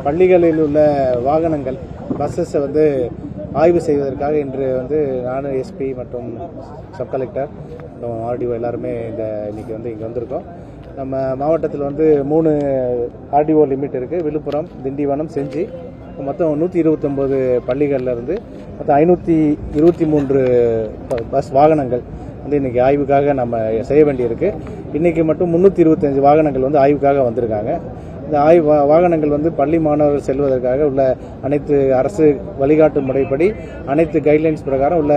பள்ளிகளில் உள்ள வாகனங்கள் பஸ்ஸஸை ஆய்வு செய்வதற்காக இன்று நானும் எஸ்பி மற்றும் சப் கலெக்டர் ஆர்டிஓ எல்லாருமே இன்னைக்கு இங்கே வந்திருக்கோம். நம்ம மாவட்டத்தில் 3 ஆர்டிஓ லிமிட் இருக்குது. விழுப்புரம், திண்டிவனம், செஞ்சி. மொத்தம் 129 பள்ளிகள்லேருந்து மொத்தம் 523 பஸ் வாகனங்கள் இன்றைக்கி ஆய்வுக்காக நம்ம செய்ய வேண்டியிருக்கு. இன்றைக்கி மட்டும் 325 வாகனங்கள் ஆய்வுக்காக வந்திருக்காங்க. இந்த வாகனங்கள் பள்ளி மாணவர்கள் செல்வதற்காக உள்ள அனைத்து அரசு வழிகாட்டு முறைப்படி அனைத்து கைட்லைன்ஸ் பிரகாரம் உள்ள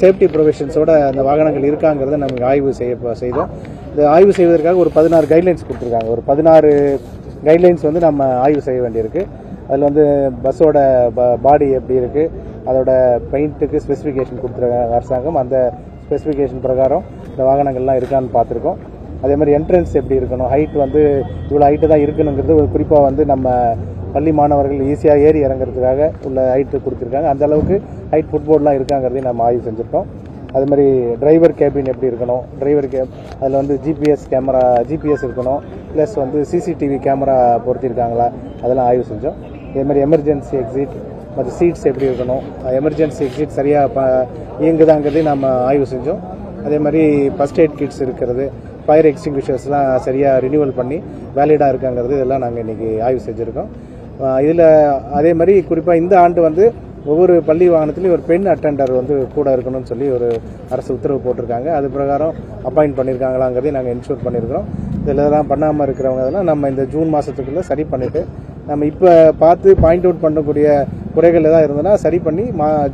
சேஃப்டி ப்ரொவிஷன்ஸோட அந்த வாகனங்கள் இருக்காங்கிறத நமக்கு ஆய்வு செய்தோம். இந்த ஆய்வு செய்வதற்காக ஒரு 16 கைட்லைன்ஸ் கொடுத்துருக்காங்க. ஒரு 16 கைட்லைன்ஸ் நம்ம ஆய்வு செய்ய வேண்டியிருக்கு. அதில் பஸ்ஸோட பாடி எப்படி இருக்குது, அதோட பெயிண்ட்டுக்கு ஸ்பெசிஃபிகேஷன் கொடுத்துருக்காங்க அரசாங்கம். அந்த ஸ்பெசிஃபிகேஷன் பிரகாரம் இந்த வாகனங்கள்லாம் இருக்கான்னு பார்த்துருக்கோம். அதே மாதிரி என்ட்ரன்ஸ் எப்படி இருக்கணும், ஹைட் இவ்வளோ ஹைட்டு தான் இருக்கணுங்கிறது குறிப்பாக நம்ம பள்ளி மாணவர்கள் ஈஸியாக ஏறி இறங்குறதுக்காக உள்ள ஹைட்டு கொடுத்துருக்காங்க. அந்த அளவுக்கு ஹைட் ஃபுட்போர்ட்லாம் இருக்காங்கிறதையும் நம்ம ஆய்வு செஞ்சுருக்கோம். அது மாதிரி டிரைவர் கேபின் எப்படி இருக்கணும், அதில் ஜிபிஎஸ் இருக்கணும், ப்ளஸ் சிசிடிவி கேமரா பொருத்திருக்காங்களா, அதெல்லாம் ஆய்வு செஞ்சோம். அதே மாதிரி எமர்ஜென்சி எக்ஸிட் மற்றும் சீட்ஸ் எப்படி இருக்கணும், எமர்ஜென்சி எக்ஸிட் சரியாக இயங்குதாங்கிறதையும் நம்ம ஆய்வு செஞ்சோம். அதே மாதிரி ஃபர்ஸ்ட் எய்ட் கிட்ஸ் இருக்கிறது, ஃபயர் எக்ஸ்டிங்விஷர்ஸ்லாம் சரியாக ரினியூவல் பண்ணி வேலிடாக இருக்காங்கிறது இதெல்லாம் நாங்கள் இன்றைக்கி ஆய்வு செஞ்சுருக்கோம். இதில் அதே மாதிரி குறிப்பாக இந்த ஆண்டு ஒவ்வொரு பள்ளி வாகனத்துலேயும் ஒரு பெண் அட்டெண்டர் கூட இருக்கணும்னு சொல்லி ஒரு அரசு உத்தரவு போட்டிருக்காங்க. அது பிரகாரம் அப்பாயிண்ட் பண்ணியிருக்காங்களாங்கிறதையும் நாங்கள் இன்ஷூர் பண்ணியிருக்கிறோம். இதெல்லாம் பண்ணாமல் இருக்கிறவங்க அதெல்லாம் நம்ம இந்த ஜூன் மாதத்துக்குள்ளே சரி பண்ணிவிட்டு நம்ம இப்போ பார்த்து பாயிண்ட் அவுட் பண்ணக்கூடிய குறைகள் எதாவது இருந்ததுன்னா சரி பண்ணி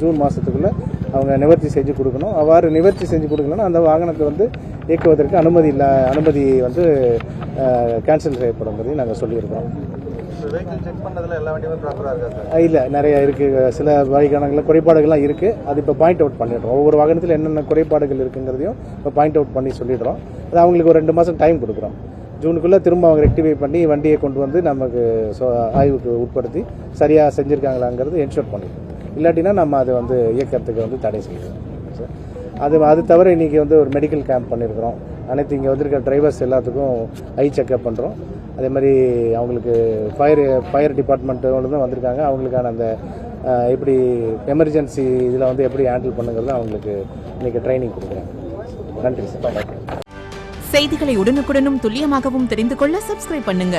ஜூன் மாதத்துக்குள்ளே அவங்க நிவர்த்தி செஞ்சு கொடுக்கணும். அவ்வாறு நிவர்த்தி செஞ்சு கொடுக்கலன்னா அந்த வாகனத்தை இயக்குவதற்கு அனுமதி கேன்சல் செய்யப்படுங்கிறதையும் நாங்கள் சொல்லியிருக்கிறோம். இல்லை, நிறைய இருக்குது. சில வாகனங்களில் குறைபாடுகள்லாம் இருக்குது. அது இப்போ பாயிண்ட் அவுட் பண்ணிடுறோம். ஒவ்வொரு வாகனத்தில் என்னென்ன குறைபாடுகள் இருக்குங்கிறதையும் இப்போ பாயிண்ட் அவுட் பண்ணி சொல்லிடுறோம். அது அவங்களுக்கு ஒரு 2 மாதம் டைம் கொடுக்குறோம். ஜூனுக்குள்ளே திரும்ப அவங்க ரெக்டிஃபை பண்ணி வண்டியை கொண்டு நமக்கு ஆய்வுக்கு உட்படுத்தி சரியாக செஞ்சுருக்காங்களாங்கிறது என்ஷூர் பண்ணிடுறோம். இல்லாட்டினா நம்ம அதை இயக்கிறதுக்கு தடை செய்வோம். அது தவிர இன்றைக்கி ஒரு மெடிக்கல் கேம்ப் பண்ணியிருக்கிறோம். அனைத்து இங்கே வந்திருக்கிற டிரைவர்ஸ் எல்லாத்துக்கும் ஐ செக்அப் பண்ணுறோம். அதே மாதிரி அவங்களுக்கு ஃபயர் டிபார்ட்மெண்ட்டு தான் வந்திருக்காங்க. அவங்களுக்கான அந்த எப்படி எமர்ஜென்சி இதில் எப்படி ஹேண்டில் பண்ணுங்கிறது அவங்களுக்கு இன்றைக்கி ட்ரைனிங் கொடுக்குறாங்க. நன்றி சார். செய்திகளை உடனுக்குடனும் துல்லியமாகவும் தெரிந்து கொள்ள சப்ஸ்கிரைப் பண்ணுங்க.